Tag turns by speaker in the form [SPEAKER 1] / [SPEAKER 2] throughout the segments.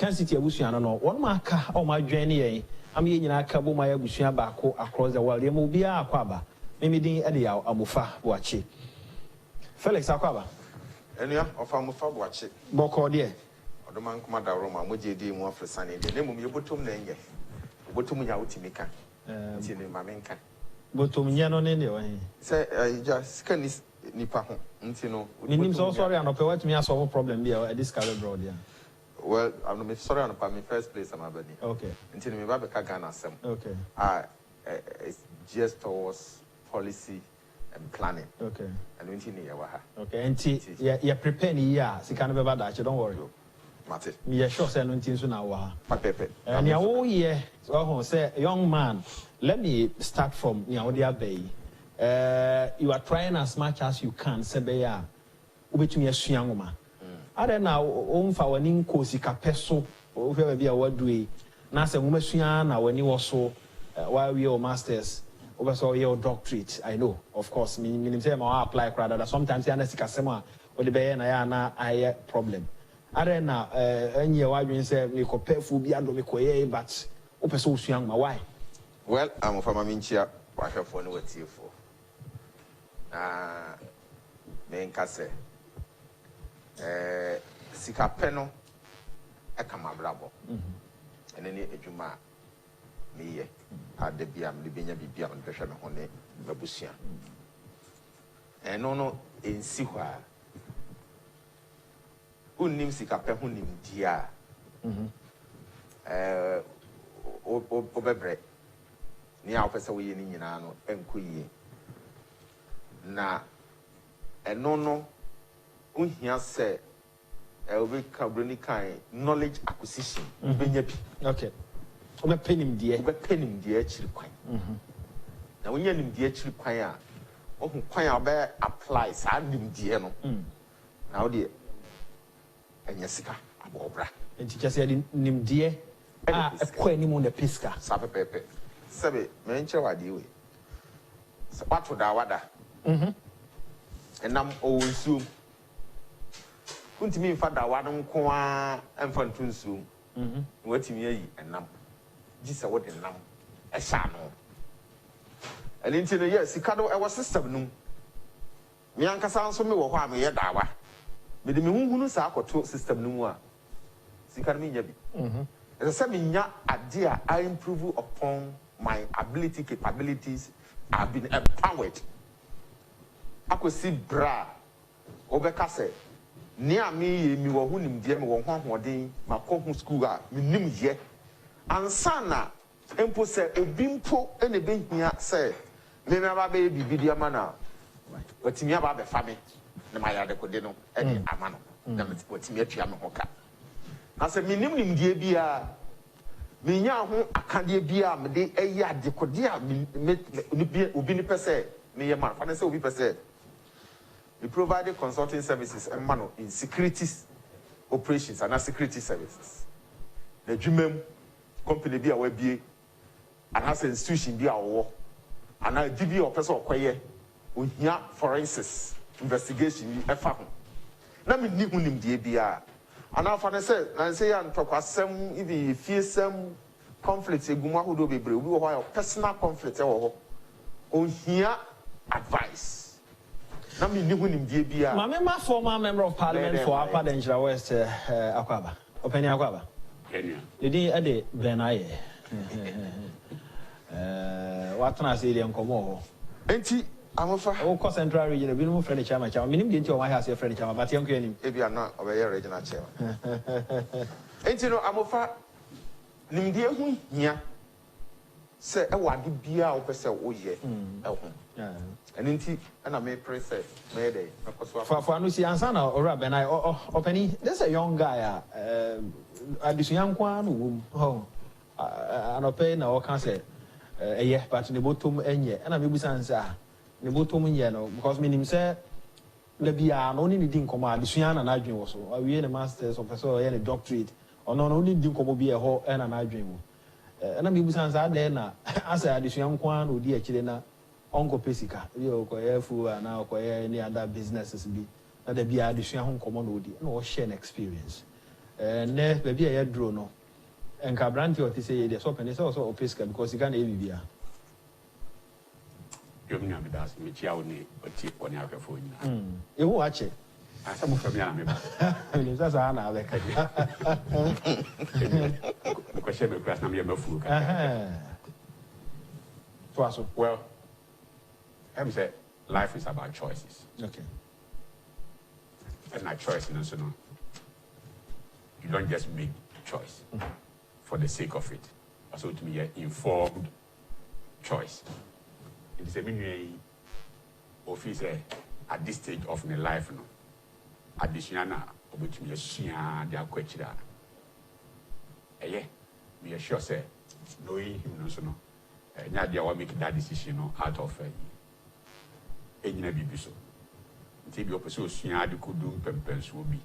[SPEAKER 1] Kansas City abusua no one maka o ma dwen ye am ye nyina aka bo ma ya abusua baako across the world ye mo bia akwaba me din e de ya amofa boache Felix akwaba
[SPEAKER 2] enua ofa amofa boache
[SPEAKER 1] boko de
[SPEAKER 2] odoman kuma da roma mo je di mu afrisa ne de nemum ye botom na enye botom nya wotimika ti ne mamenka
[SPEAKER 1] botom nya no ne o he
[SPEAKER 2] say just can nipa ho nti no
[SPEAKER 1] nim so sorry an ope watimi solve problem bia this color broad yeah.
[SPEAKER 2] Well, I'm sorry on my first place I'm abani.
[SPEAKER 1] Okay.
[SPEAKER 2] Until me babe ka Ghana sem.
[SPEAKER 1] Okay.
[SPEAKER 2] It's just towards policy and planning.
[SPEAKER 1] Okay.
[SPEAKER 2] And until ni ya waha.
[SPEAKER 1] Okay. And you prepare ni ya sika no beba dache, don't worry.
[SPEAKER 2] Mate.
[SPEAKER 1] Me sure say no until so na waha.
[SPEAKER 2] Pepe.
[SPEAKER 1] And ya wo ye so say young man, let me start from ya odi abey. You are trying as much as you can say be ya ubetumi asua ngoma. Ada na omfa wani nkosi kapeso o fe bia wadue na se ngomasua na wani wo so while we are masters over so your doctorate I know of course minim say ma apply crowd that sometimes ya na sikasema o de be na ya na aye problem ada na enye wadwen say me ko pefu bia do me koye but o pese osua ngoma why
[SPEAKER 2] well I'm from aminchia wa hwefo no watiefo me nka say sika peno ekama brabo eneni edwuma meye ade bia me benya bibia me hwehwe me ho ne babusua eno no ensi hwa unnim sika pe ho nim dia o bebre ni a opese wo ye ni nyina no enkoyie na eno no unhia say we cabroni kind knowledge acquisition benya bi
[SPEAKER 1] okay we penim die
[SPEAKER 2] achiri kwan na wonya nim die achiri kwan a ohun kwan a be apply sa nim die no na wo de enya sika abobra
[SPEAKER 1] enti chese nim die ekwa ni mo na piska
[SPEAKER 2] sa pepe sebe me nche wade we sa pato da wada enam owusu untimi mfa da wadon ko a emfa ntunsu watimi ayi enam gisa wode nam e sha no ani nti no yes sika do e wo system num me ankasa nso me wo ho a me ye dawa me de me hunhunu sa akoto system num a sika me nya bi e say me nya ade a I improve upon my ability capabilities. I've been empowered akosi bra obeka say ni ami mi wo hu nim die me wo ho ahoden makọ hu school a me nim ye ansana empo se obimpo ene behia se me ba be bibidi ama na otimi aba be fa me na ma ya de kode no e de ama no na me otimi atua me ho ka na se me nim die bia me nya ho akade bia me de eya de kode a obi ni pese me ye man fa na se obi pese. We provided consulting services and in security operations and security services. The Jumem company be our BA and has an institution be our war. And I give you a person of quiet with here forensics investigation. Now, me knew him the ABR. And I say, and talk about some if fearsome conflicts, a guma who do be brave, we will personal conflicts on here advice.
[SPEAKER 1] My former member of Parliament for Upper Danger West, Akwaba. Openi Akwaba.
[SPEAKER 3] Kenya.
[SPEAKER 1] You did Eddie Benaye. What can I say? Uncle
[SPEAKER 2] Enti, I'm a
[SPEAKER 1] for Central Region, we know French Chama. I mean, into my house, your French Chama, but young Kenny.
[SPEAKER 2] If you are not over here, regional chair. Enti, no, I'm a fa Nimdia, yeah. Say, I want to be out of oh, yeah. And indeed, and I may press it, may they.
[SPEAKER 1] For no see ansana or Rab and I Openi, there's a young guy, this young one, oh, an open or can say, yeah, but in the bottom and yet, and I may be answer, the bottom and yellow, because meaning say, Lebia only didn't come out, the Sian and I dream also, or we had a master's professor and a doctorate, or not only didn't come be a whole and an I dream. And I may be answer then, as I this young one who dear Chilena. Uncle Pesica, you acquire food and now acquire any other businesses be that they be additional home common would no share experience. ne baby a draw no enka branti o te say dey so pene say also opeska because you can e bibia
[SPEAKER 3] Yomnya me das me chia oni oti oni afefo nyina
[SPEAKER 1] e wo ache
[SPEAKER 3] asa mo fami ana me ba
[SPEAKER 1] ni sasa ana abeka
[SPEAKER 3] ko shebe class na me mafu ka
[SPEAKER 1] to aso
[SPEAKER 3] well I say life is about choices.
[SPEAKER 1] Okay.
[SPEAKER 3] And that choice no so no you don't just make choice for the sake of it. Also to be an informed choice. It is a meaning officer at this stage of my life no. Additional which me share their question. Me sure say knowing him no so no. Nya dia wa make that decision no out of enyina bibi so. Nti bi opese osua ade kodum pempenso bi.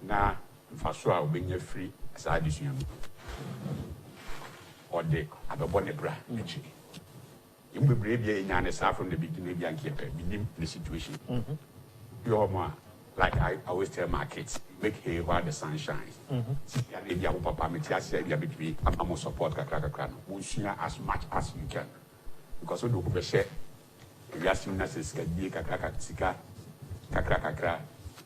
[SPEAKER 3] Na mfaso a obenya free asa adesua mu. Ode abebo ne bra echi. Imbebre bia enya ne sa from the beginning bia nke pe binim the situation. You like I always tell my kids, make hay while the sun shines. Ya ne bia papa me tia se bia betwi am support kakra no. Wonsua as much as you can. Because we do go share we are seeing us as kakra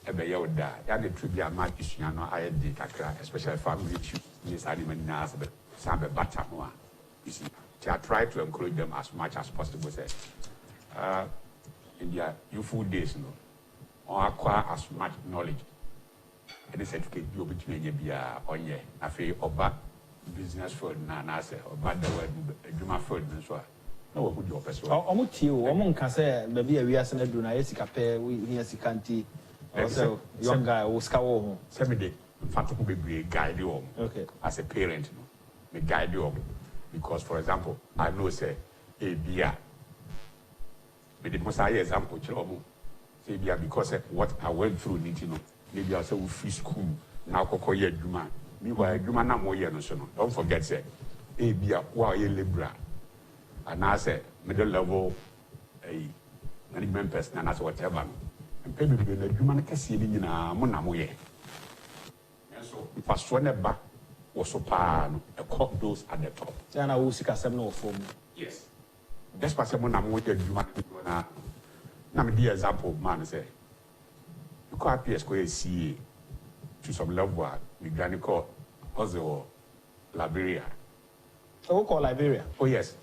[SPEAKER 3] ebe ya oda ya the tribute ma isua no ayedi kakra especially family issues this animal na sabe bata no you see I try to encourage them as much as possible say in their youthful days no or acquire as much knowledge and certificate bi obetumi anya bia onye afi oba business field na say oba the word adwuma field so no we do person
[SPEAKER 1] omo tie o omo nka say baby a wiase na do na yesika pe we yesika nti also young guy who ska wo ho
[SPEAKER 3] say me dey fato ko be guide you
[SPEAKER 1] okay
[SPEAKER 3] as a parent no me guide you because for example I know say e bia me dey most example chiro mo say bia because what I went through need you know maybe I say we free school na kokko ye adwuma me wa adwuma na mo ye no so no don't forget say e bia wa ye liberal and I say middle level a management person and that's whatever and pay me the human kesi ni nyina mo na mo ye so pastor ne ba wo so pa no e those at the top
[SPEAKER 1] say na wo sika sem no form
[SPEAKER 3] yes that's why say mo na mo ye human na me the example man say you call PS ko see to some level me granny call also Liberia
[SPEAKER 1] so call Liberia
[SPEAKER 3] oh yes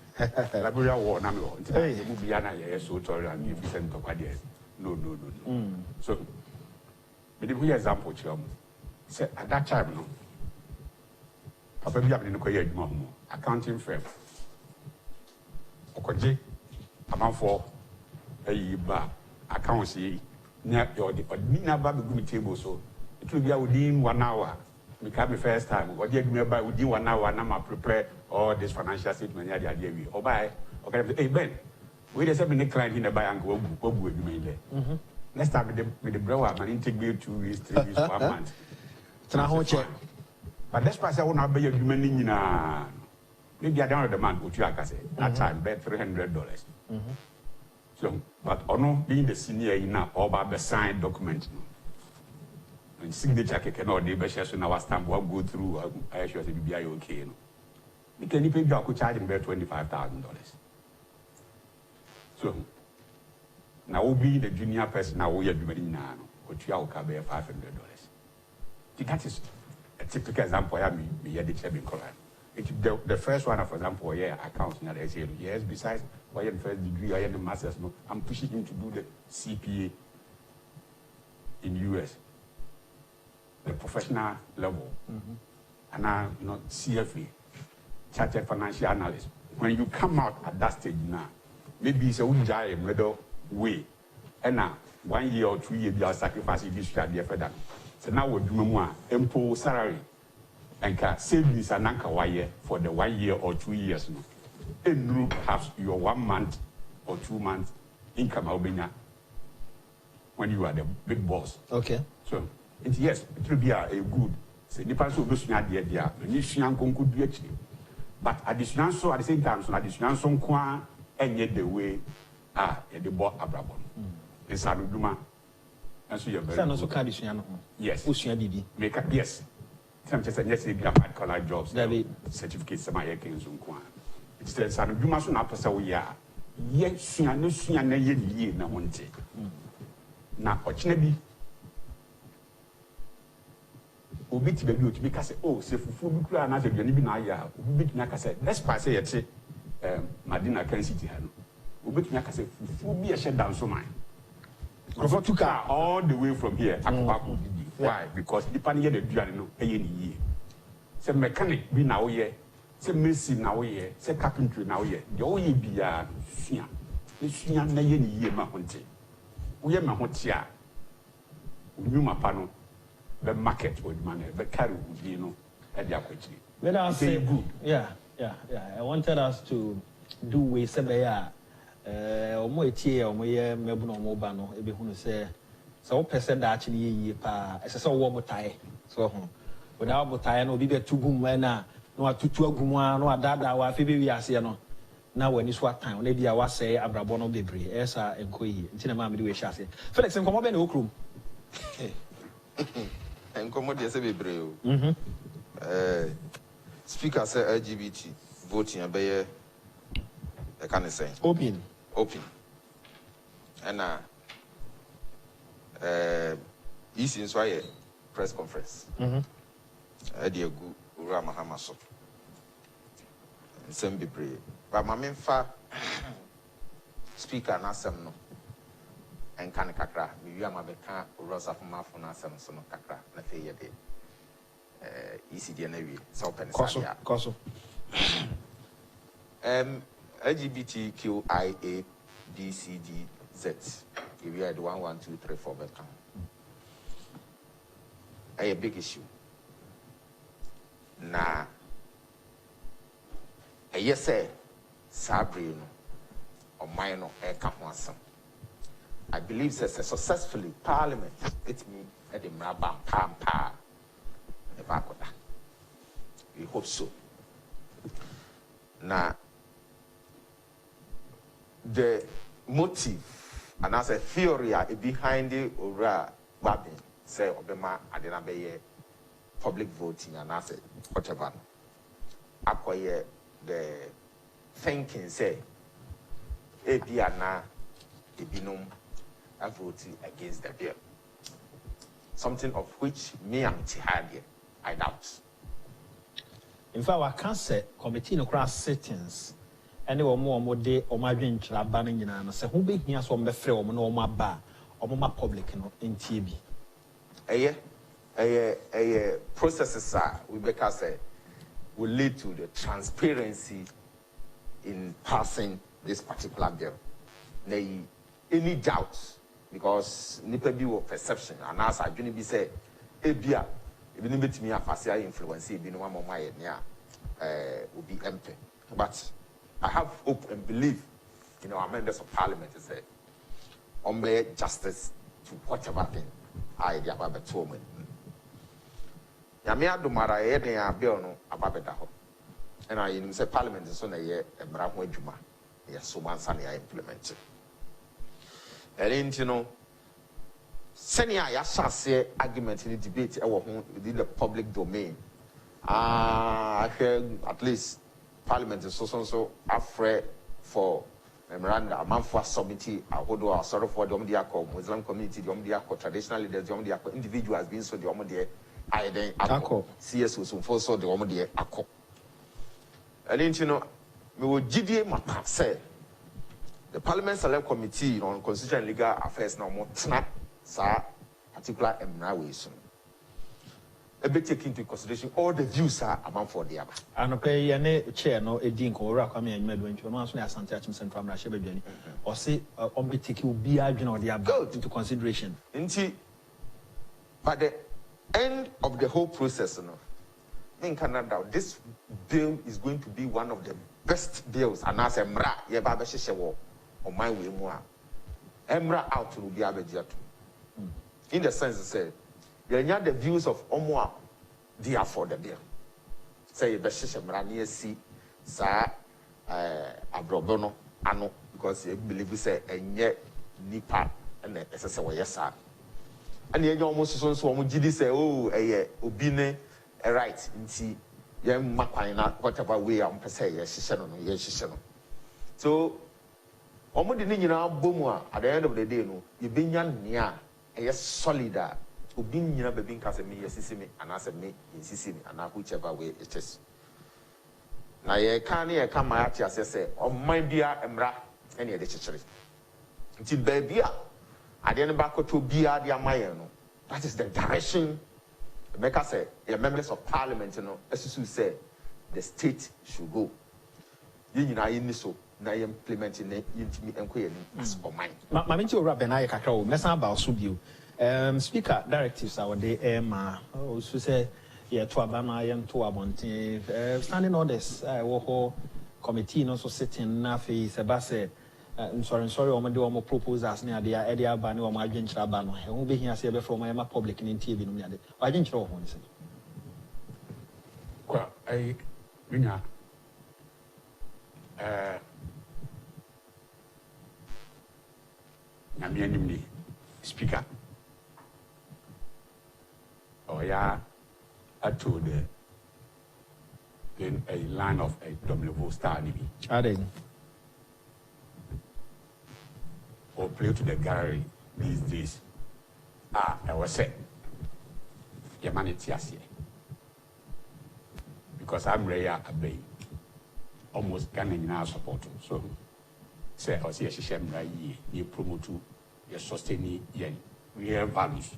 [SPEAKER 3] Liberia war na me ho nti mu bia na ye so tori and if send to kwade no so me give you example chiam say at that time no papa bia me no ko ye adwuma ho accounting firm okoje amanfo ayi ba accounts yi nya your the na ba be gumi table so it will be within 1 hour me come the first time oje adwuma ba within 1 hour na ma prepare all this financial statement ya dey we o buy okay hey Ben we dey say me client in the buy and go adwuma ile next time me the brewer man take me 2 weeks 3 weeks 1 month
[SPEAKER 1] tena ho check
[SPEAKER 3] but this pass I want to buy adwuma ni nyina maybe I don't demand what you are say that time bet $300 so but ono being the senior in all about the signed document and signature can or dey be share so na our stamp will go through I sure say be okay no we can pay you charge him $25,000 so now we be the junior person now we are doing now what you are $500 that is a typical example I me the chairman correct the first one for example accounts in the say yes besides why the first degree I the masters no I'm pushing him to do the CPA in US the professional level and now CFA chartered financial analyst when you come out at that stage now maybe it's a unjust middle way and now 1 year or 2 years you are sacrificing this to be further so now we do more impo salary and savings and anka wire for the 1 year or 2 years no and you have your 1 month or 2 months income albania when you are the big boss
[SPEAKER 1] okay
[SPEAKER 3] so yes it will be a good say nipa so obesunya dia ni sua nkonko du achi but additional so at the same time so additional so nko enye the way the bo abrabon inside duma and so you very
[SPEAKER 1] say no so ka additional no
[SPEAKER 3] yes
[SPEAKER 1] osua bibi
[SPEAKER 3] make yes Some just say yes, you have white collar jobs.
[SPEAKER 1] David.
[SPEAKER 3] Certificates, some I can zoom. It says, "I'm you must not say we are." Yes, you are no sooner than ye na one day. Now, Ochnebi. Obi ti baby otibi ka say oh se fufu bi kura na se duane bi na ya obi bi ka say let's pass here te Madina Kan City ha no obi bi ka say fufu bi e she down so man go to car all the way from here akwa why because the pan here the duane no e ye ni yie se mechanic bi na wo ye se mason na wo ye se carpentry na wo ye de wo ye bia sua ni sua na ye ni yie ma ho nte wo ye ma ho te a onwuma pa no the market with money, the carry would be, at the equity.
[SPEAKER 1] Let us say
[SPEAKER 3] good.
[SPEAKER 1] Yeah. I wanted us to do we say or more tea or more mebuno mobano, if you say so percent actually ye pa as a so warm tie. So without tie no be two boom when no two gumwa no dada wa fibi we are no. Now when it's what time, maybe I was say abrabono bebre, esa and koi, tinama me do a chassis. Felix and come up in the room.
[SPEAKER 2] And come say be brave. Speaker say LGBT voting obey I can say
[SPEAKER 1] Open.
[SPEAKER 2] And this is why press conference. Dear Ura Mahamaso. Some be brave. But my main fa speaker na some no. And can kakra, we are my beca, Rosa from Mafuna, some son of kakra, na fay de ECD and Navy, South Pennsylvania. LGBTQIA BCDZ. We are the 1, 1, 2, 3, 4 beca. A big issue. Na a yes, sir, Sabrino or minor air campus. I believe that successfully Parliament it me at the Mrabam Pampa the Bakoda. We hope so. Now the motive and as a theory behind the Ura Babin say Obama Adena Beye public voting and as whatever. Acquire the thinking say Ebiana Ebinum I voted against the bill. Something of which me and Tihadia, I doubt.
[SPEAKER 1] In fact, I can't say committee no cross sittings. Anyone more day or my bench are banning in and say who be here so me free or no my bar or my public in TV. A processes we because will lead to the transparency in passing this particular bill. Any doubts because nipa bi wo perception and as I be say ebia ebi no betimi afase influence ebi no mama ye ne obi MP but I have hope and believe in our members of parliament to say on justice to whatever thing I the about to me ya me adomara ye den abel no ababeda ho and I you say parliament so na ye emra ho adwuma ye so mansa na implement it. And you know, senior yasase argument in the debate within the public domain. I heard at least Parliament is so afraid for memoranda, a month for submittee, a hodo, a sort of for the Omdiako, Muslim community, the Omdiako, traditional leaders, the Omdiako, individuals being so the Omdia, I then CS was so the Omdia Ako. And you know, we will GDA Mata say. The Parliament Select Committee on Constitutional and Legal Affairs now more snap sa particular emrawation. A bit take into consideration all the views are among for the other. And okay, yane chair no edin ko ora kwame anyu medwen chwo no aso na asante achim central amra she bedwani. O say on be take obi adwena o the other into consideration.
[SPEAKER 2] By the end of the whole process, in Canada, this bill is going to be one of the best bills. And as Emra, ye ba be hyehyɛ on my way more. Emra out will be abejiatu. In the sense say, you have the views of Omoa, they are for the bill. Say be hyehyɛ Emra near see sa abrobono ano because you believe say enye nipa and SSA yes sir. And you almost so gidi say oh obi ne a right nti yɛn makwan na whatever way am pɛ sɛ yɛhyehyɛ no yɛhyehyɛ no so ɔmo de ne nyinaa bɔ mu at the end of the day no yɛbɛnya nea ɛyɛ solid a obi nyina baabi nka sɛ me yɛsisi me anaasɛ me yɛnsisi me anaa whichever way it is na yɛka ne yɛka ma ate asɛ sɛ ɔman bia mmra ɛne yɛde kyekyere nti baabi a adeɛ no bakɔtɔ biara de ama yɛn no that is the direction make us say the members of parliament no asusu say the state should go yin nyina yin so na implementing ne yintimi enko yɛ ni as for mine
[SPEAKER 1] ma me nti ora benai kakra o mesa ba so bio speaker directives are the ma o so say ye to aba na ye to abonten standing orders wo ho committee no so sitting na fe se ba say sorry o mo de o mo proposals ne ade a ade aba ne o mo adwenkyerɛ aba no he ho be hia se be from my public ne ntie bi no ne ade o adwenkyerɛ ho ne se
[SPEAKER 3] kwa ai minya na me anim ni speaker ya ato then a line of a domino star ni bi
[SPEAKER 1] aden
[SPEAKER 3] or play to the gallery these days. I was said, your money tiasie. Because I'm ready to obey. Almost Ghana now support. So, say, I see a shame right here, you promote your sustaining your real values.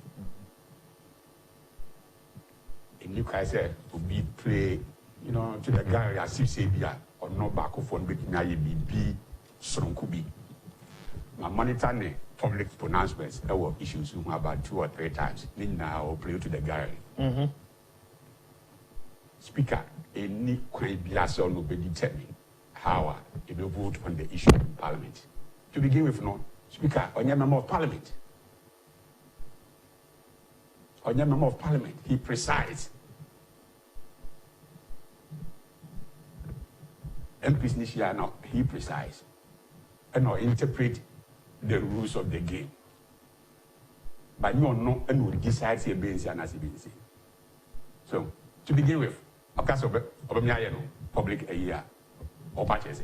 [SPEAKER 3] And you guys say, to be play, you know, to the gallery as if say, or no back of one big now you be strong could be. My monitoring public pronouncements there were issues about 2 or 3 times. Now play to the gallery. Speaker, any quite biasa will be determined how it will vote on the issue in Parliament. To begin with, no Speaker, on your member of Parliament. On your member of Parliament, he presides. MPs Nishia now he presides and or interpret the rules of the game. But you know and will decide say be and as be. So to begin with, of course public a year or purchase.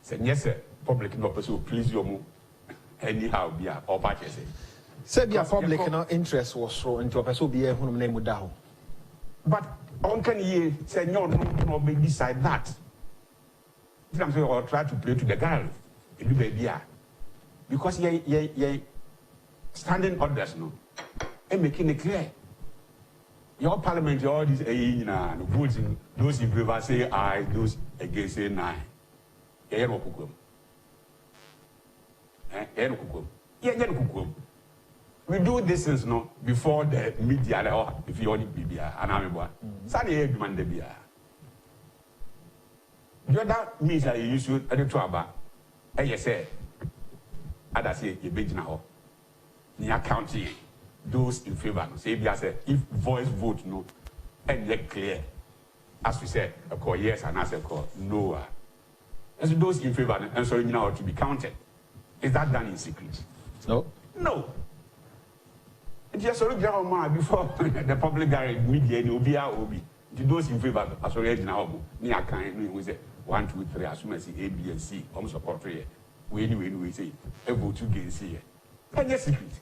[SPEAKER 3] Say yes sir, public no person please you anyhow be or purchase.
[SPEAKER 1] Say be a public no interest was so into a person be hunum name down.
[SPEAKER 3] But on can ye say no be decide that. I'm saying or try to play to the girl. Because ye standing orders no and making it clear. Your parliament, all these voting, those in favor say aye, those against say nay. We do this things no before the media or if you only be and I'm Sunday man the beer. The other means that you use to edit about. You say, I say, you be now. Near county, those in favor. Say, if voice vote no, and get clear, as we said, a call yes and answer call no. As those in favor, and so you know to be counted. Is that done in secret?
[SPEAKER 1] No.
[SPEAKER 3] No. It's just a little before the public media, will be those in favor, as already now, near kind, we say. 1, 2, 3, as soon as A, B, and C, almost support here. We say, a vote to gain C. And yes, secret.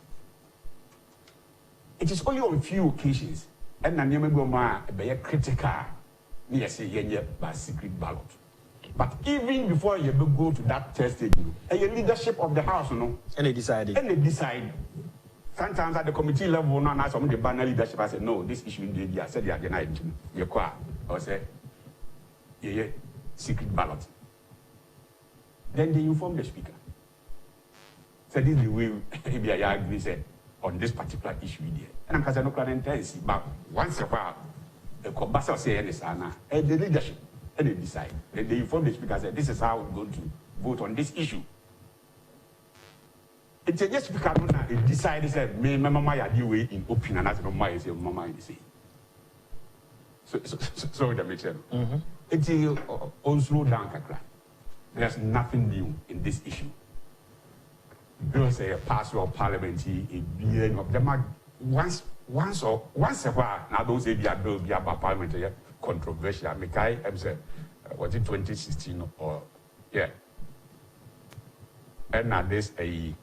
[SPEAKER 3] It is only on few occasions, and I never go by a critical, yes, by secret ballot. But even before you go to that test, a leadership of the house, and
[SPEAKER 1] they decide.
[SPEAKER 3] Sometimes at the committee level, no, some of the banner leadership, I said, no, this issue in the I said, they are denied. You're quiet. I said, yeah. Secret ballot. Then they inform the speaker. So this is the way maybe I agree said on this particular issue there. And I'm not going to see, but once a while, the Kobasa say and the leadership, and they decide. Then they inform the speaker that this is how we're going to vote on this issue. It's just speaker it decided said, me mama ya way in opinion as no my say mama say. So that makes sense. It's on slow down, Kakra. There's nothing new in this issue. Bills say a pastor of parliament, a billion of them once once a while, now those say bill be about parliamentary controversial. Mekai, was it 2016 or yeah? And now there's a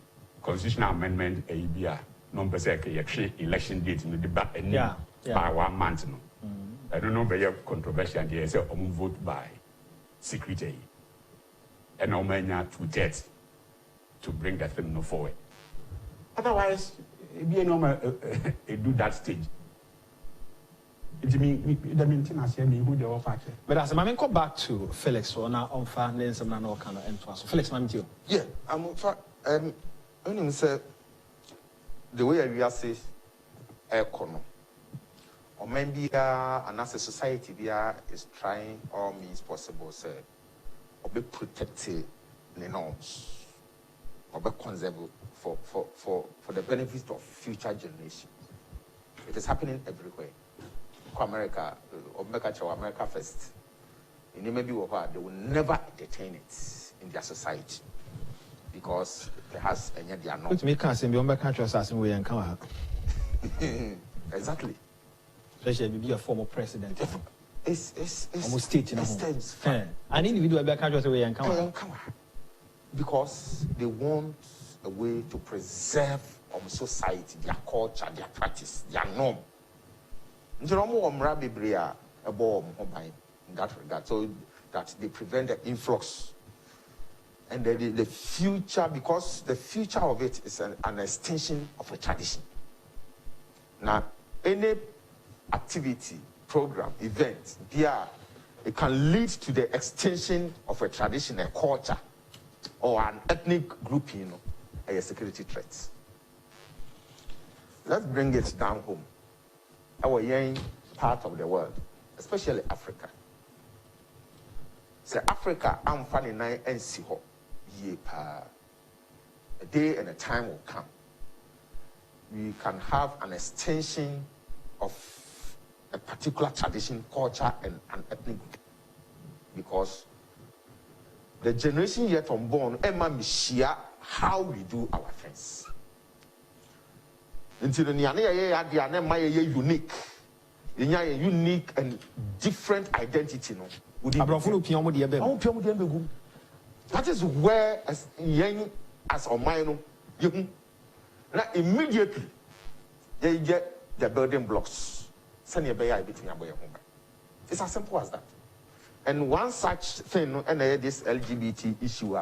[SPEAKER 3] constitutional amendment, a BR number say election date in the debate by 1 month. No, I don't know very controversial. They say vote by secretary, and Omania 2/3 to bring that thing forward. Otherwise, be normal do that stage. It means who they offer.
[SPEAKER 1] But as I go back to Felix, or now on finance and no kind of entry. Felix, man, you.
[SPEAKER 2] Yeah, I'm when say the way we are says econo or maybe and as a society we is trying all means possible say or be protected the norms or be conserved for the benefit of future generations. It is happening everywhere. America or America first. In maybe they will never entertain it in their society because it has any idea.
[SPEAKER 1] Which me can't say beyond country assassin we encounter.
[SPEAKER 2] Exactly.
[SPEAKER 1] Especially be a former president.
[SPEAKER 2] It's
[SPEAKER 1] almost state, you know. An individual be country we encounter.
[SPEAKER 2] Because they want a way to preserve society, their culture, their practice, their norm. In that regard, so that they prevent the influx and the future, because the future of it is an extension of a tradition. Now, any activity, program, event, it can lead to the extension of a tradition, a culture, or an ethnic group, a security threat. Let's bring it down home. Our young part of the world, especially Africa. So Africa, I'm finding nine and see ho. A day and a time will come. We can have an extension of a particular tradition, culture, and an ethnic group. Because the generation yet unborn, Emma Mishia, how we do our things. Until the unique. Unique and different identity. That is where as young as Omanfm, now immediately they get the building blocks. It's as simple as that. And one such thing, and this LGBT issue,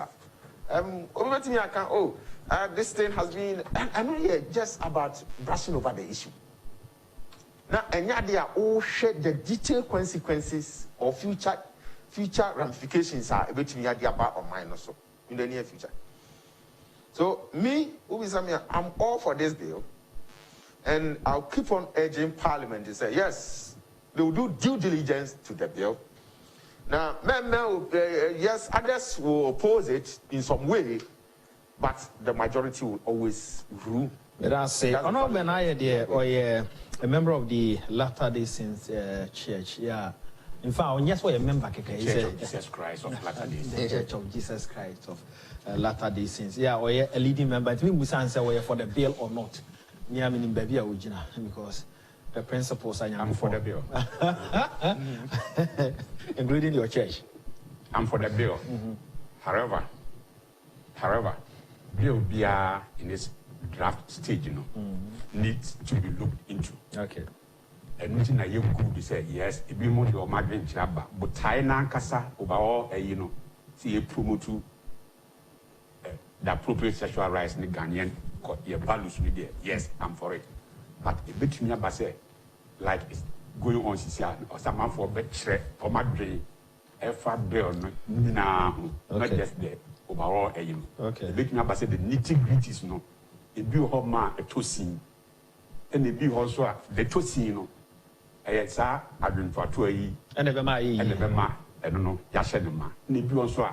[SPEAKER 2] this thing has been, I'm not here just about brushing over the issue. Now, and yet they are all share the detailed consequences or future ramifications are between about or mine also in the near future. So me, I'm all for this bill, and I'll keep on urging Parliament to say yes, they will do due diligence to the bill. Now, yes, others will oppose it in some way, but the majority will always rule.
[SPEAKER 1] But I say, when I a member of the Latter-day Saints Church, yeah. In fact, yes, we're a member
[SPEAKER 3] Church of Jesus Christ of Latter-day Saints.
[SPEAKER 1] The Church of Jesus Christ of Latter-day Saints. Yeah, or a leading member. It means we answer whether for the bill or not. Yeah, I mean, baby, because the principles are.
[SPEAKER 3] I'm for the bill,
[SPEAKER 1] including your church.
[SPEAKER 3] I'm for the bill. However, bill be in this draft stage, needs to be looked into.
[SPEAKER 1] Okay.
[SPEAKER 3] And nothing that you could say yes, it be more your margin chaba, but Taina Casa overall, see a promote the appropriate sexual rights in the Ghanaian your values with there. Yes, I'm for it. But a bit me about say, like it's going on or someone for betre or my brain, effort bill, not just the overall,
[SPEAKER 1] Okay.
[SPEAKER 3] A bit me about say the nitty-gritties, a bill of man a tossing, and a bill also the tossing, sir, I've been for 2 years,
[SPEAKER 1] And never mind.
[SPEAKER 3] and never mind, I don't know, Yashanima, and a bill also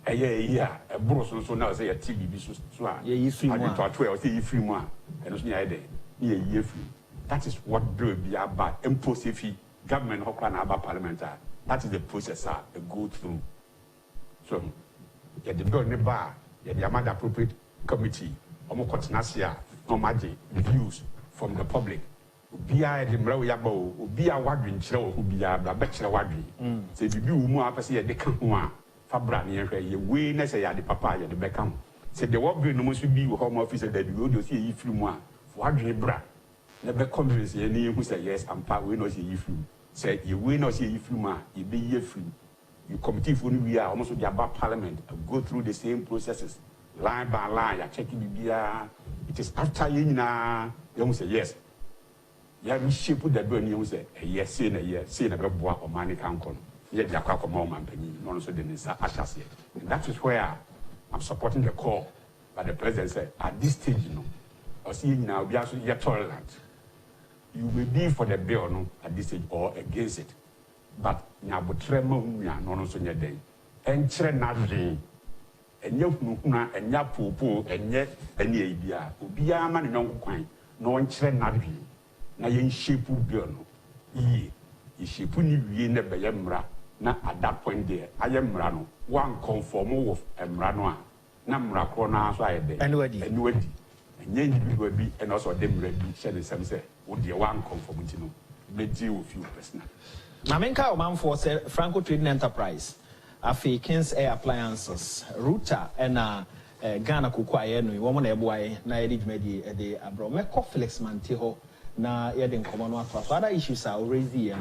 [SPEAKER 3] a year, a bros also now say a TV, so
[SPEAKER 1] you free
[SPEAKER 3] I've been
[SPEAKER 1] one.
[SPEAKER 3] for 12 years, free one, and it's near a day, near a year free. That is what bill be about, impulsive government, about parliamentary. That is the process I go through. So, the bill in the bar, the amount appropriate committee, views from the public, Obia de mra we yabo obia wadwen kire wo obia bra be kire wadwen se bibi wo mu apese ye de ka ho a fa bra ne hwe ye we na se ya de papa ye de be ka ho se de wo bre no mo so bi wo home office da bi wo de so ye firi mu a wadwen bra na be convince ye ne hu se yes ampa we no se ye firi se ye we no se ye firi mu a ye be ye firi you committee for we are almost the about parliament go through the same processes line by line ya check bibia it is after you na you say yes ya mi shape the brain you say yes say na be boa o man kan kon ye dia kwa kwa man pani no so the nisa ashase and that is where I'm supporting the call by the president said at this stage you know or see now we are so tolerant you may be for the bill no at this stage or against it but nyabotrema hunya no so nye den enkyere nadwen enye hunhuna enya popo enye ene ebia obia ma ne nyonko kwan no nkyere nadwen na yen shape bill no ye shape ni wie na be ye mra na at that point there aye mra no one conform with mra no a na mra kro na so aye den
[SPEAKER 1] anywadi
[SPEAKER 3] enye individual bi and also dem mra bi share the same say wo de one conformity no be deal with you personally.
[SPEAKER 1] Namenka Omanfm say Franco Trading Enterprise, Afi Kings Air Appliances, Router, and Ghana Kukwai, no woman a boy, na edit medi de abro. Meko Felix Mantiho, na yedin common what was other issues are already,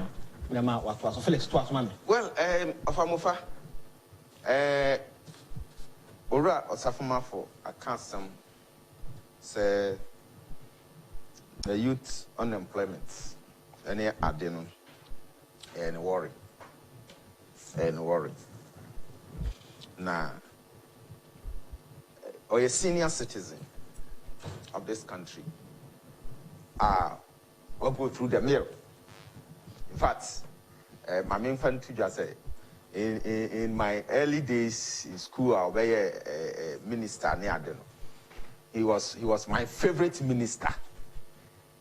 [SPEAKER 1] Nama what was Felix twas man.
[SPEAKER 2] Well, Afamufa, Ora or Safuma for a custom say the youth unemployment, any adenon. And worry. Now, or a senior citizen of this country will go through the mirror. In fact, my main friend just said, in my early days in school, I was a minister near them. He was my favorite minister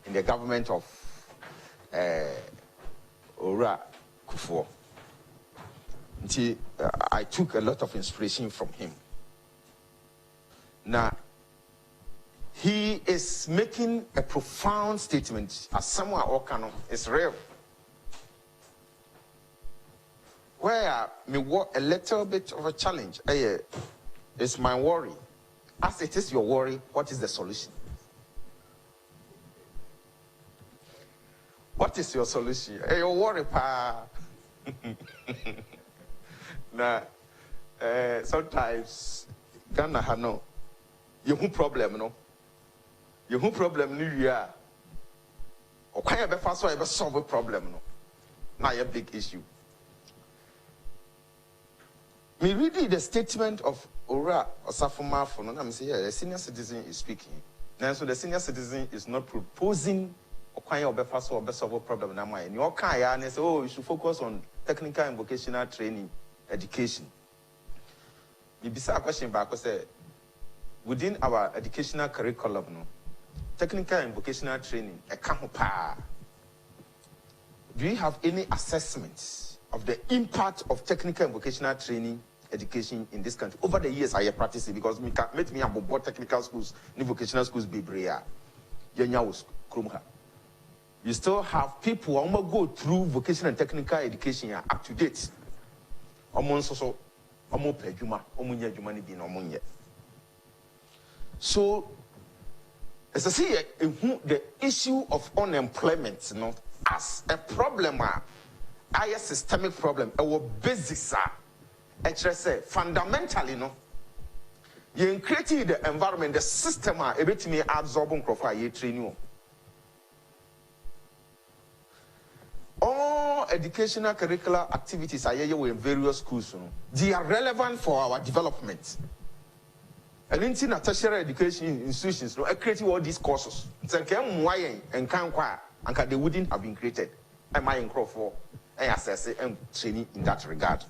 [SPEAKER 2] in the government of Ora Kufo. I took a lot of inspiration from him. Now, he is making a profound statement as someone Okano is real. Where me a little bit of a challenge. It's my worry. As it is your worry, what is the solution? What is your solution? Your worry, pa. Now, sometimes Ghana ha no. You have problem, no. You have problem, New Year. Or can you be fast so ever solve a problem, no? Now a big issue. Me reading the statement of Ora Osafuma for no, I'm saying the senior citizen is speaking. Now, so the senior citizen is not proposing. Or you be fast or be solve a problem na mind. You can and say, oh, you should focus on technical and vocational training, education. You be a question back say within our educational curriculum, no, technical and vocational training, do you have any assessments of the impact of technical and vocational training education in this country? Over the years, I have practiced it because me about technical schools, new vocational schools be brea. You still have people who go through vocational and technical education up to date. So, as I see, the issue of unemployment, you know, as a problem, a systemic problem, our basics are, fundamentally, no, you creating the environment, the system, a bit me absorbing profile, you train you. All educational curricular activities are here in various schools. They are relevant for our development. And in tertiary education institutions, no, creating all these courses. And they wouldn't have been created. Am I in for assess and training in that regard?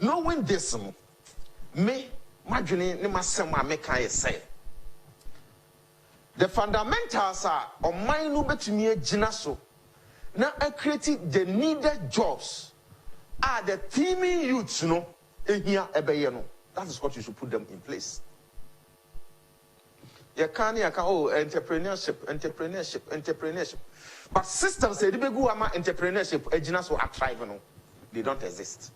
[SPEAKER 2] Knowing this, me, imagine, say. The fundamentals are on my no better me ginaso. Now, I created the needed jobs. The teaming youths, you know, here, that is what you should put them in place. You can't entrepreneurship. But systems say the big entrepreneurship engineers are thriving. They don't exist.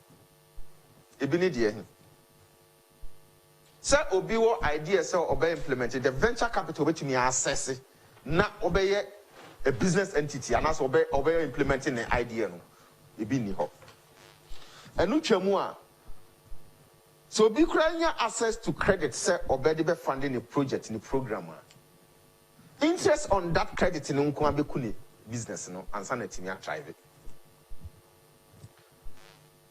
[SPEAKER 2] Sir, Obiwo idea so obey implemented the venture capital which me assess it. Na obey a business entity and as obey implementing the idea no. Ibini ho. Enu twamua. So be crying access to credit sir obey the funding a project in the program. Interest on that credit in unko be kuni business no and sanity me try it.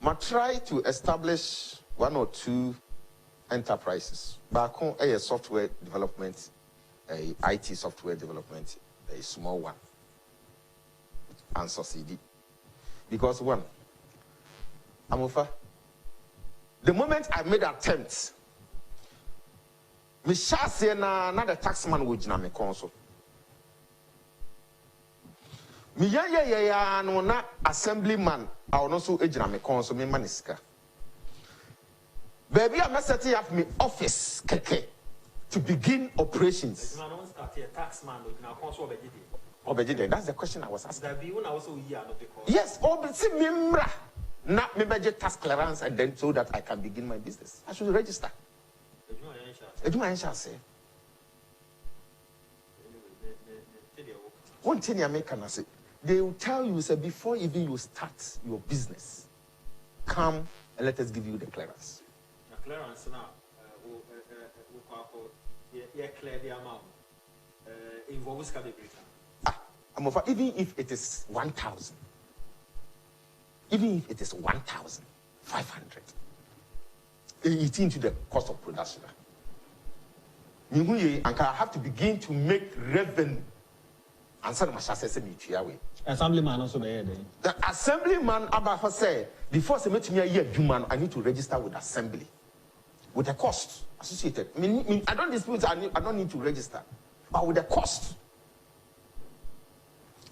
[SPEAKER 2] Ma try to establish 1 or 2 enterprises. Back home, a software development, a IT software development, a small one, and succeed. Because one, Amofa, the moment I made attempts, me shall say na the taxman would na me console. Me ya no na assemblyman I will also ejina me console me maniska. Baby, I must set up my office keke to begin operations. That's the question I was asking. Yes, see mimra. Not me budget tax clearance and then so that I can begin my business. I should register. One thing I make can say, they will tell you say before even you start your business, come and let us give you the clearance.
[SPEAKER 1] Clearance now, clear the amount. Involves
[SPEAKER 2] even if it is 1,000, even if it is 1,500, it's into the cost of production. I have to begin to make revenue.
[SPEAKER 1] Assemblyman also there.
[SPEAKER 2] The assemblyman about say before they make me a year human, I need to register with assembly. With the cost associated. I don't dispute, I don't need to register. But with the cost.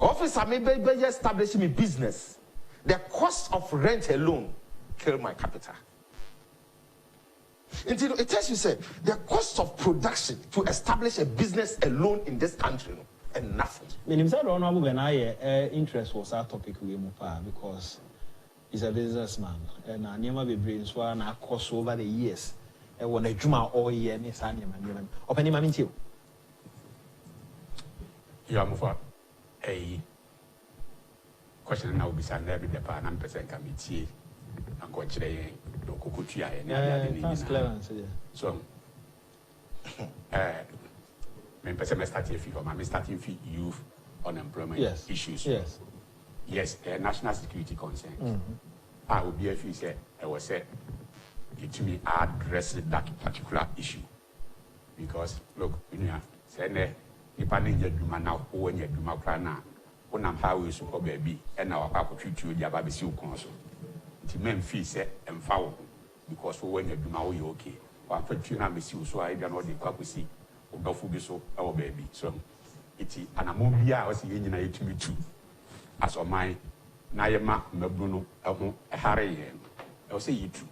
[SPEAKER 2] Officer may be establishing a business. The cost of rent alone kill my capital. Until it tells you, say, the cost of production to establish a business alone in this country, and nothing.
[SPEAKER 1] Interest was our topic because he's a businessman and I never be brain so and I cost over the years. And when I juma all year, Miss Animan, open him into
[SPEAKER 3] you. Yamufa, a question now be sent every department percent committee and go to the Kukutia and
[SPEAKER 1] clearance.
[SPEAKER 3] So, I'm starting fee for my starting fee youth unemployment issues. Yes, national security concerns. I will be a few say I was said to me address that particular issue because look, you know, say if I need you now, when you do my plan now, when I'm how we support baby and our papa treat the baby still console. The men fee say and foul because when you do my way okay. One for you now, miss you so I don't know the couple see. So our baby. So it's an ammonia was in United to me too. As of my Nayama Mabruno, a Harry, I'll say you too.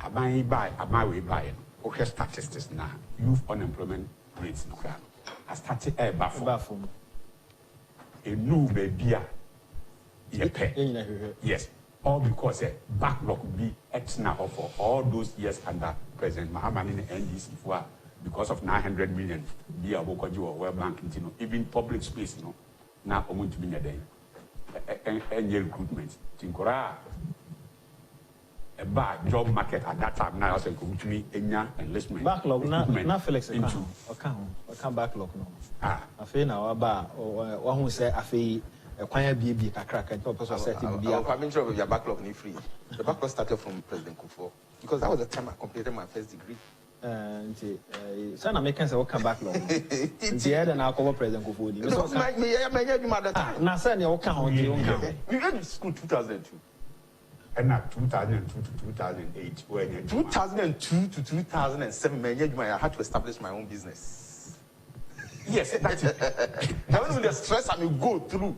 [SPEAKER 3] I buy my way by okay statistics now. Youth unemployment rates no crap. I started a bathroom. A new baby. Yes. All because a backlog be extra for all those years under President Mahama in the NDC for. Because of 900 million, be a World Bank, even public space, now I'm going to be a day. And recruitment. Tinkora a bad job market at that time now, I said, come to me, enlistment.
[SPEAKER 1] Backlog, not Felix account. Backlog, no. I feel now about one who said, I feel a quiet baby, a crack, and purpose of setting
[SPEAKER 2] I'm sure your backlog need free. The backlog started from President Kufuor because that was the time I completed my first degree.
[SPEAKER 1] Son Americans will come back long. The other now cover President Kufuor. Now send your account. You
[SPEAKER 2] went to school 2002.
[SPEAKER 3] And not 2002 to 2008.
[SPEAKER 2] 2002 to 2007, I had to establish my own business. Yes, that's it. I don't know the stress I will go through.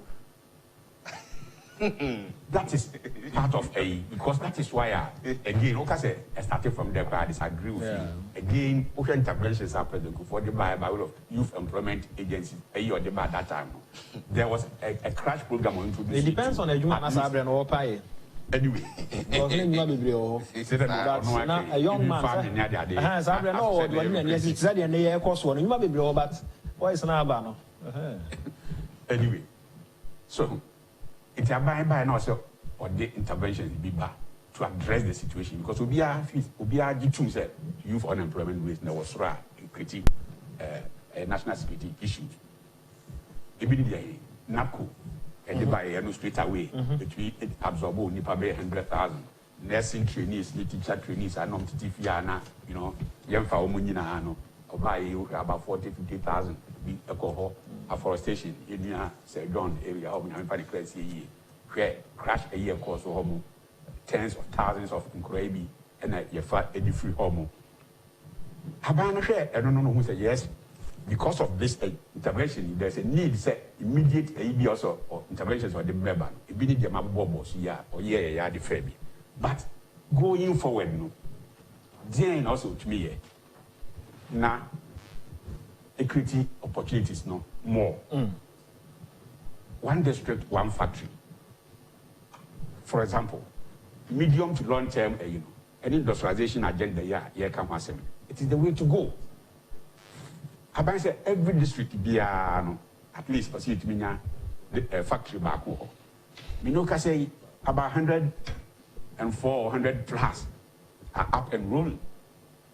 [SPEAKER 3] That is part of because that is why, again, okay, I started from there, but I disagree with you. Again, ocean interventions are present for the by of youth employment agencies, or the by that time. There was a crash program on introduced.
[SPEAKER 1] It depends on the human as Abraham or Pie.
[SPEAKER 3] Anyway,
[SPEAKER 1] a young man has Abraham or when yes, it's that and the air course one, you might be below, but why is an Abano?
[SPEAKER 3] Anyway, so it's a by also or the interventions be back to address the situation because we are G2 said youth unemployment rate there was creating national security issues. Immediately, NAPCO and by straight away between absorb nipa 100,000 nursing trainees, teacher trainees, and non-TTFiana, you know, young for Munina, or buy about 40,000-50,000 be alcohol, afforestation in the St. John area of Nampani Crazy, where crash a year cost of homo, tens of thousands of Nkrebi, and a fat eddy free homo. Habana share, I don't know who said yes. Because of this intervention, there's a need to immediate AEB also or interventions for the member. Immediate bobos, yeah, the Fabi. But going forward, no, then also to me, now, equity opportunities, no more. One district, one factory. For example, medium to long term, an industrialization agenda, it is the way to go. I say every district be at least facility minya factory back home. Minoka say about 104 or 100 plus are up and rolling.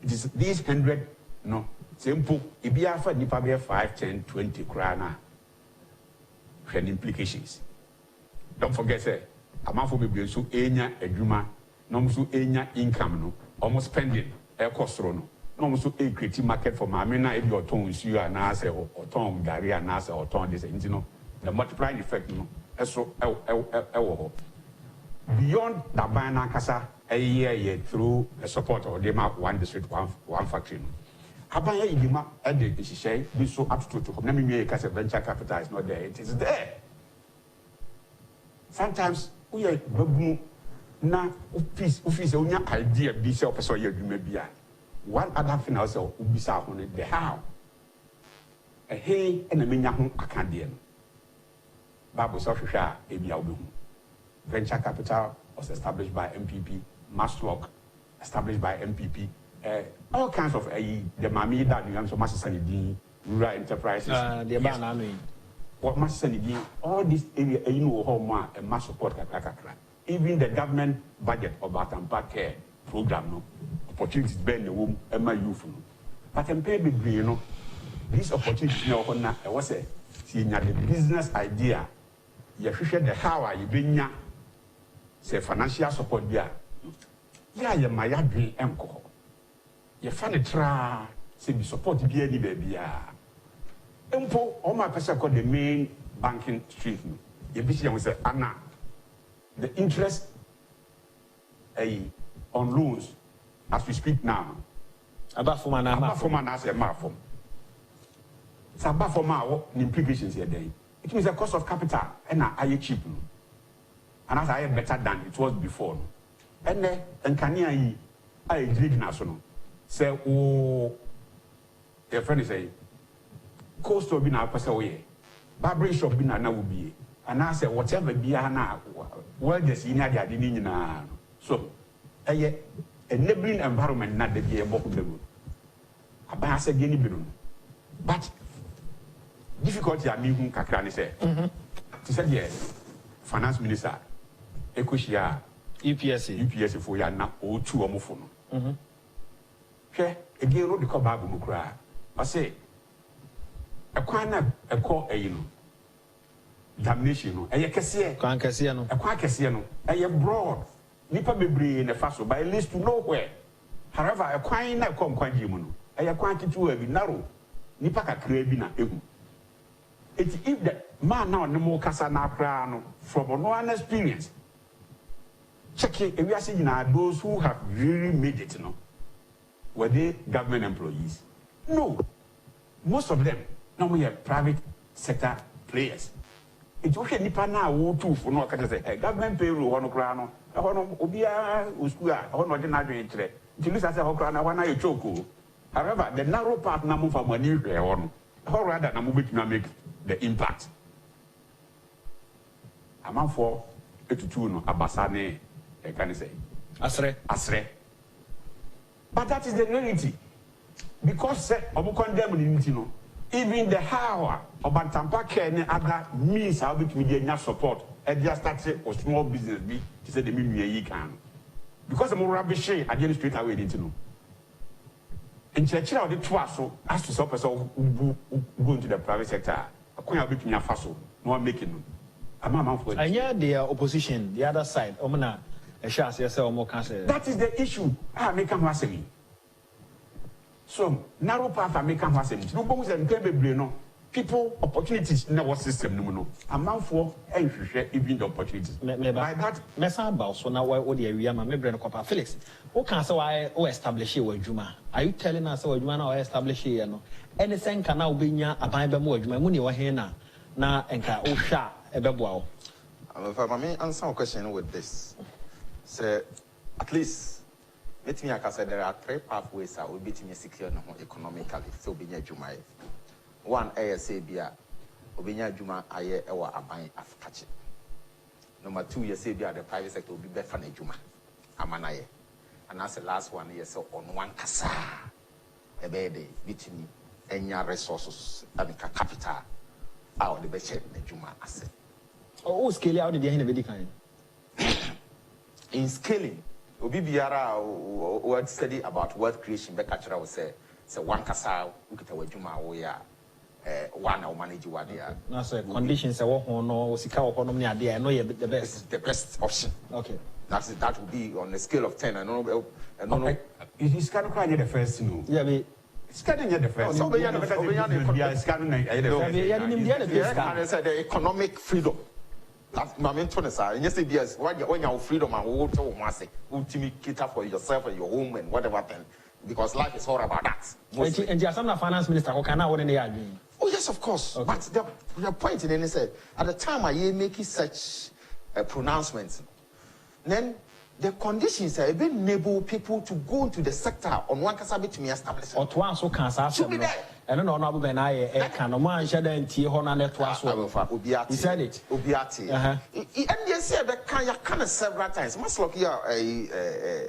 [SPEAKER 3] It is these 100 no simple. If you have nipa 5, 10, 20 krana, and implications. Don't forget say amafo be so enya adwuma no so enya income no almost spending e cost no. No, so a creative market for Mamina if your tone is you and answer or tone Gary and answer or tone this, you know, the multiplying effect, you know, so beyond the Bana Casa a year through the support of the map one district, one factory. Abaya Idima added, she say, be so up to me because venture capital is not there, it is there. Sometimes we are babu na office only idea be self so you may be. One other thing also would be the how. A hey and a minya Acadian. Babu Sofisha, Abiabu. Venture capital was established by MPP, Maslock established by MPP, all kinds of the Mami that you have so much sanity, rural enterprises.
[SPEAKER 1] The banana.
[SPEAKER 3] What much sanity, all this area, you know, home and mass support. Even the government budget of Batampa Care program, no. Opportunities being the womb and my youth. But I'm paid with you know, these opportunities now I was a seeing the business idea. You share the how you bring ya say financial support there. Yeah, you my dream uncle. You find a try, say the support be any baby. Empo, all my person called the main banking street. You be say Anna, the interest on loans. As we speak now, about for man as a marfom. It's about for my implications here. It means the cost of capital and I cheap. And as I am better than it was before. And then, and can I agree national. Say, oh, your friend is a cost of being a person away. Barbary shop being a now will be. And I say, whatever be a now, well, the senior didn't know. So, enabling environment not the be a book of the road. About a guinea bedroom. But difficulty I mean whom Kakrani said. She said, yes, finance minister, Equisia, UPS for ya na o 2 or more phone. Okay, again, road the call Babu Mukra. I say, a quana a call a damnation, a Cassiano, a Quackasiano, a broad. Nipa bebree in a fast by at least to nowhere. However, a quine na come quite human. A quantity to a narrow. Nipa ka crabina ehu. If the man now no more casa na crano from one experience. Check it, we are seeing those who have really made it, no. Were they government employees? No. Most of them, now we are private sector players. It's okay, Nipa now, who too for no government payroll on a crown, a honor, Obia, Uskua, or not another interest. To lose as a crown, one eye choco. However, the narrow part number for money, or rather, I'm moving to make the impact. I'm out for a tuno, a basane, can I say? Asre. But that is the reality. Because I'm condemning, you know. Even the how of Bantampa and other means how we media support and just started or small business be to say the media can. Because I'm more rubbish, I didn't straight away need to know. And Churchill the twasso as to stop us all who go into the private sector. A queen of between your faso, no one making them.
[SPEAKER 1] And yeah, the opposition, the other side, Omana, a chance yourself more cancer.
[SPEAKER 3] That is the issue. I make a massing. So, narrow path I make a massing. No bones and no people opportunities in our system. No, amount for and even the opportunities.
[SPEAKER 1] By that, Messa about so now why would the area, my member and Felix? What can say why establish here with Juma? Are you telling us what Juma or establish here? No, anything can now be near a Bible more Juma money or here now and can oh sha a bebo.
[SPEAKER 2] If I may answer a question with this, say at least. Let me say there are three pathways that will be to secure economically. So, Binya Juma. One, ASABia, Obinya Juma, Aye, or Abai Afkachi. Number two, Yasabia, the private sector will be better than Juma, Amanaye. And that's the last one, yes, so on one Kasa, a bed between any resources and capital out the best Juma asset.
[SPEAKER 1] Oh, scale out the end of the kind.
[SPEAKER 2] In scaling, Obi Biara word study about wealth creation, Bekachara will say one Kasa, look at our Juma, we are one or manage what they are.
[SPEAKER 1] No, sir, conditions are no Sika or Honomy idea, I know you're the best.
[SPEAKER 2] The best option.
[SPEAKER 1] Okay.
[SPEAKER 2] That would be on a scale of 10. I don't know.
[SPEAKER 3] It's kind of crying the first, you know.
[SPEAKER 1] Yeah,
[SPEAKER 3] it's kind of the first. So,
[SPEAKER 2] the economic freedom. That's my main tone, sir. And yes, yes, when you have freedom and will tell Masi, ultimately cater for yourself and your home and whatever thing. Because life is all about that.
[SPEAKER 1] And you are some finance minister who can now what they are doing.
[SPEAKER 2] Oh, yes, of course. Okay. But the point in any said, at the time I hear making such pronouncements, then the conditions are enable people to go into the sector on one casabi to me establish.
[SPEAKER 1] Or to answer cancer. Should be there. I don't know about Ben. I can no man share the tea on a network. He said it.
[SPEAKER 2] Obiati. And you said that kind of several times. Maslow here,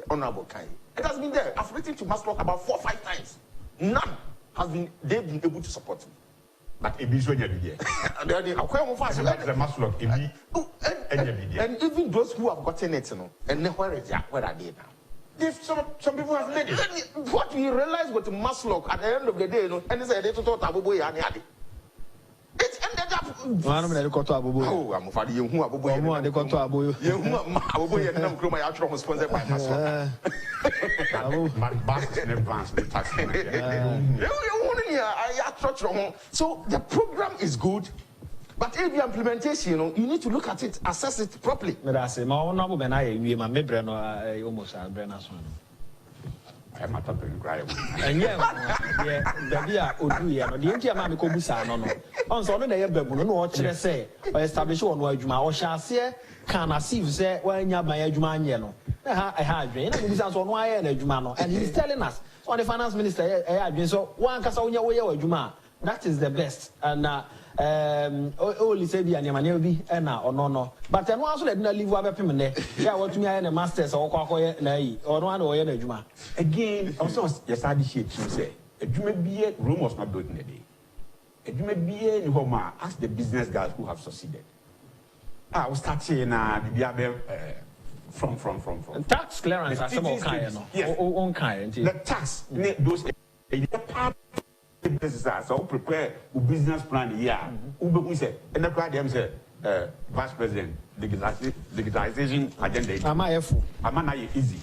[SPEAKER 2] honorable kind. It has been there. I've written to Maslow about 4 or 5 times. None has been. They've been able to support me.
[SPEAKER 3] But it is when you're there.
[SPEAKER 2] And even those who have gotten it, you know, and where are they now? Some people have made it. What we realized with Maslow at the end of the day, you know, and they said they thought Abuboy and Yadi. It ended up.
[SPEAKER 1] One of them got to Abuboy.
[SPEAKER 2] Oh, I'm for you who Abuboy.
[SPEAKER 1] They got to Abuboy.
[SPEAKER 2] Abuboy and Namkroma actually was sponsored by Maslow. So the program is good. But if your implementation, you know, you need to look at it, assess it properly.
[SPEAKER 1] But I say, my honorable Ben, I almost a Brenner.
[SPEAKER 3] I'm not talking cry.
[SPEAKER 1] And yeah, the dear Oduya, the India Mammy Kobusa, no. On so they have been no what they say, or establish one word Juma or shall say, can I see say, when you're my Juman yellow? I had been, and this on why and Jumano, and he's telling us, on the finance minister, I have been so one Casonia way or Juma. That is the best. And only say the animal be and now or no. But then also let not leave over payment. Yeah, what to me and the masters or or one or any Juma.
[SPEAKER 3] Again, also, yes, I did to say, a Juma be a room was not built in a day. A Juma be a Homa, ask the business guys who have succeeded. I was starting from.
[SPEAKER 1] Tax clearance are some kind, own kind.
[SPEAKER 3] The tax, those part. Businesses are so prepare a business plan here. We say, and the problem say, Vice President, digitalization agenda. Am I easy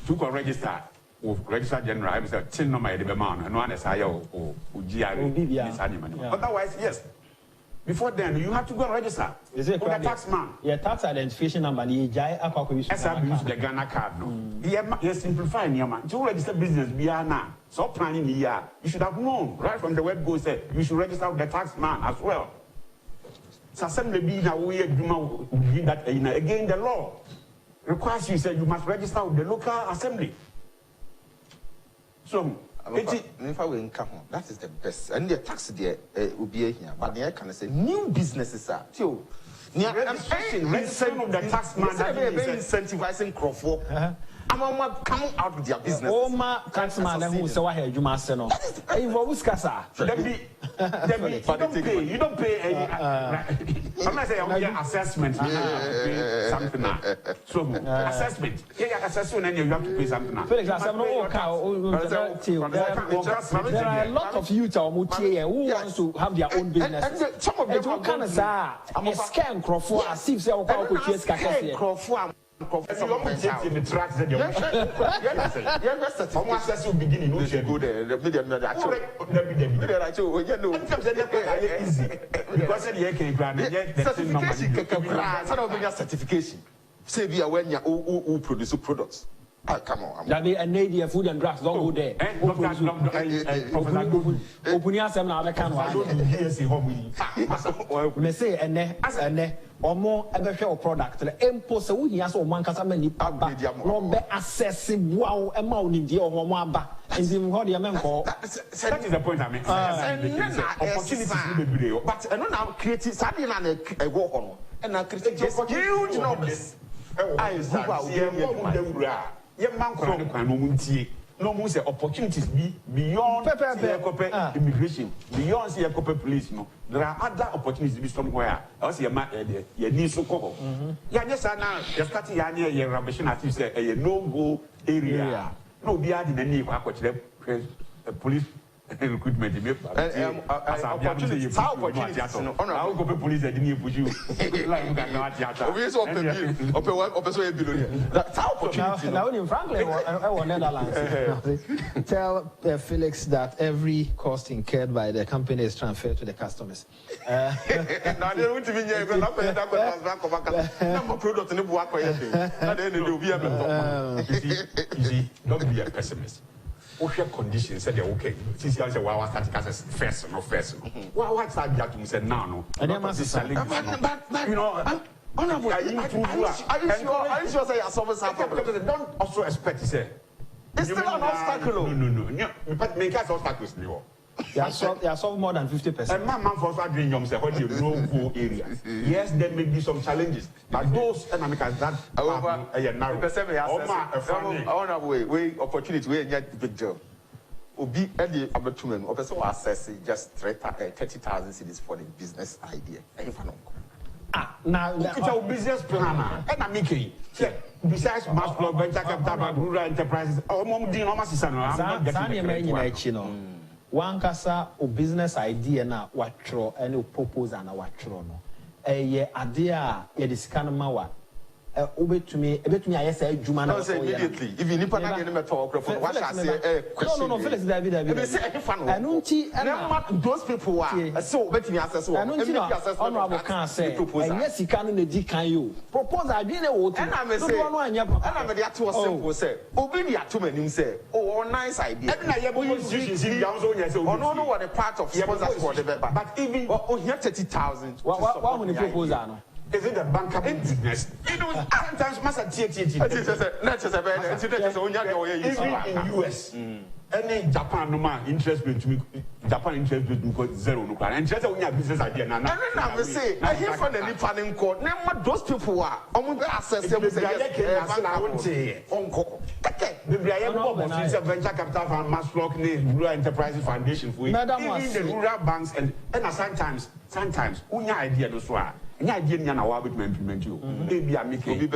[SPEAKER 3] to register with Register General? I said, 10 number the man, and one is higher or GRA. Otherwise, yes. Before then, you have to go and register.
[SPEAKER 1] Is it
[SPEAKER 3] the tax man?
[SPEAKER 1] Yeah, tax identification number. You use
[SPEAKER 3] the Ghana card. No, you simplify Niama. To register business, we are now. So planning the year, you should have known right from the word go say you should register with the tax man as well. assembly be now we that again the law requires you say you must register with the local assembly. So
[SPEAKER 2] if I will income, that is the best. And the tax there will be here. But the I can say new businesses are too.
[SPEAKER 3] Registration of the tax man
[SPEAKER 2] incentivizing Crawford. I'm coming out with their business.
[SPEAKER 1] Oh, my taxman who saw I heard you must know. Hey, what was Cassa?
[SPEAKER 3] You don't pay any. I'm not saying assessment. Something now. So assessment. Yeah, assessment, and you have to pay something now.
[SPEAKER 1] Felix, there are a lot of youth who want to have their own business.
[SPEAKER 2] Some of them
[SPEAKER 1] can say, I'm a scam Crawford, as if they are
[SPEAKER 2] Crawford.
[SPEAKER 3] Beginning,
[SPEAKER 2] go there. The certification. Say we are when you who produce products. Come on.
[SPEAKER 1] That be a native food and drugs. Don't go there. Open yourself now. I can't. Me say ene or more ever share product. The impose we has or one casa many paba. No be assessing wow amount in the or one ba. And the what the man call.
[SPEAKER 3] That is the point I make. Opportunities will be there.
[SPEAKER 2] But I don't now create something and a go on. And I create huge numbers.
[SPEAKER 3] No more say opportunities be beyond immigration, beyond police. No, there are other opportunities be somewhere. I see you need so call. Yeah, yes, now you're starting your ambition as you say a no-go area. No, be adding any police. Recruitment, opportunities. How opportunities? I'll go to police. I didn't push you. Like you can not yet.
[SPEAKER 2] That's how opportunity.
[SPEAKER 1] Now, in Franklin, or Netherlands, tell Felix that every cost incurred by the company is transferred to the customers.
[SPEAKER 2] Now they want to be here. Product in the work.
[SPEAKER 3] You see, don't be a pessimist. Social conditions said they're okay. Since you say, well, I start first. Well, what's that that you said now?
[SPEAKER 1] And then must
[SPEAKER 2] you know, are you sure say your
[SPEAKER 3] don't also expect to say
[SPEAKER 2] it's still an obstacle.
[SPEAKER 3] No. But make us obstacles new.
[SPEAKER 1] They are solved more than 50%.
[SPEAKER 3] And man for us doing yourself what you no-go area. Yes, there may be some challenges, but those economics that are narrow.
[SPEAKER 2] Way opportunity we get big job. Obi any abetumen or person assess just 30,000 cedis for the business idea.
[SPEAKER 1] Now
[SPEAKER 3] it's a business plan. And I'm making besides mass flow, venture capital, rural enterprises,
[SPEAKER 1] one kasa o business idea na watro and o proposal na watro no ye ade a ye diskan ma wa obetumi ayesa adwuma na
[SPEAKER 2] so immediately if you nipa na get me talk what shall say
[SPEAKER 1] no Felix David
[SPEAKER 2] they say
[SPEAKER 1] anunti
[SPEAKER 2] those people are so obetumi access one
[SPEAKER 1] honorable can say yes sika no na di kan yo proposal adwene wo to
[SPEAKER 2] na me say no anya papa na me dey ato simple say obi dey ato manim say oh nice idea
[SPEAKER 3] na ye bo institutions in down so say
[SPEAKER 2] no what a part of sponsors for the but even here 30,000
[SPEAKER 1] what when the proposal no
[SPEAKER 3] is it the banker business? You know, sometimes master even in US, any Japan no man interest rate to me, Japan interest rate because zero no plan. And just when you have business idea now.
[SPEAKER 2] And then I say, I hear from the Nippon court. Name what those people are. I'm going access them.
[SPEAKER 3] Venture capital fund, mass flock, rural enterprises foundation for even the rural banks and sometimes unya idea no so. Any idea in our way to implement you. Maybe I make it.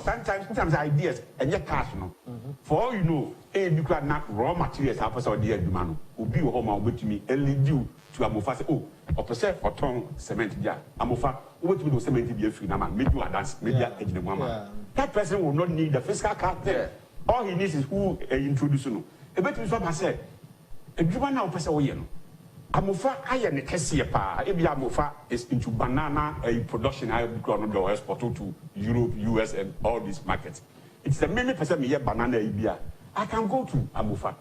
[SPEAKER 3] Sometimes ideas and yet cash no. For all you know, a nuclear raw materials happens on the end man will be home with me and lead you to a mofa. Oh, or percent or ton cement. Yeah, a mofa. What will do cement be a free man? Maybe you are dance, maybe a mama. That person will not need the fiscal card there. All he needs is who introduce you. A bit of what I said. A Juba now person. Amofa ayene kese pa ebi amofa is into banana production I grown do export to Europe, US and all these markets. It's the many percent me banana ibia. I can go to Amofa.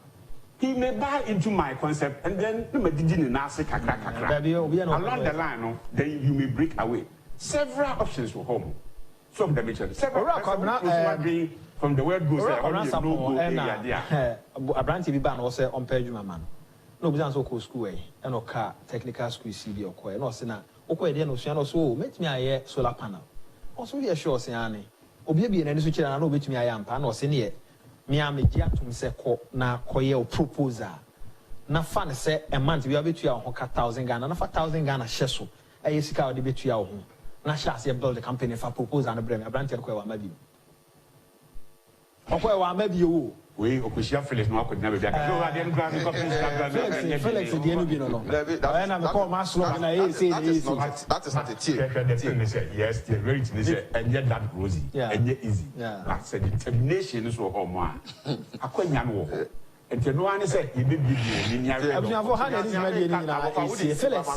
[SPEAKER 3] he may buy into my concept and then along the line, no, then you may break away. Several options for home. Some dimension. Several from the word goes there.
[SPEAKER 1] A branch of ban was on page man. No, we don't so school and no car technical school CB or quay. No, Sena. Okay, then Oceano so met me a solar panel. Also, we are sure, Siani. Obi and any switch and I know which me I am, pan or senior. Me am a diatum se na koye proposal. Na fan say a month we are between our 1,000 Ghana, na 1,000 Ghana sheso. A yesika de between our home. Na shas build the company for proposal and a branch of Kwa maybe. Okay, well, maybe you.
[SPEAKER 3] We Okushia Felix no could never be. Felix,
[SPEAKER 1] the enemy no. And I'm called Master and I say that is
[SPEAKER 2] not a team.
[SPEAKER 3] Yes, they're very easy, and yet that rosy, and yet easy. That's a determination is for home. I couldn't know. And you know, I said, you may be
[SPEAKER 1] Felix,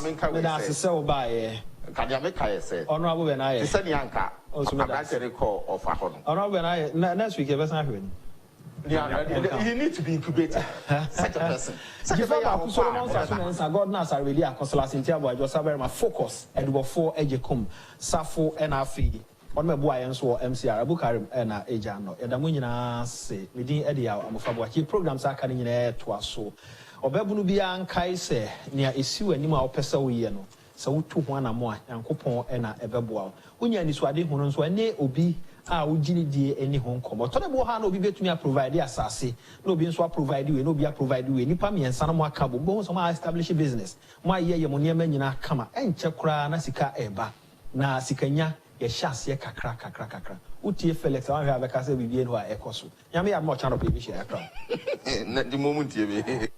[SPEAKER 1] that's a sell by
[SPEAKER 2] Kanyameka said,
[SPEAKER 1] Honorable and I
[SPEAKER 2] said Yanka, also call of a honor.
[SPEAKER 1] Honorable and I next week, ever happened.
[SPEAKER 2] You need to be incubated. Such a person.
[SPEAKER 1] God knows I really are consulting Tiabo. I just have my focus and we 4 Ejecum, Safo and Afi. On my boy and so MCR, Abukarim and Ejano. And I'm going to say, within Edia, I'm a Fabuaki programs are coming in air to us so. Obebunubia and Kaise near issue and Nima Pesa Wieno. So 2 1 more and coupon and a Ebeboa. Unia is what they want to ne obi. Ujini di any home come. But Tony Bohan will be to me provide the assassin. No being so provide you, no be a provide you. Any pami and son more cabo, bones of my established business. My year, Monia Menina Kama, and Chakra, Nasika Eba, Na Sikanya, a chas ye kakra. Uti Felix, I have a castle with you, who are echoes. Yami, I'm more channel baby share.
[SPEAKER 2] The moment you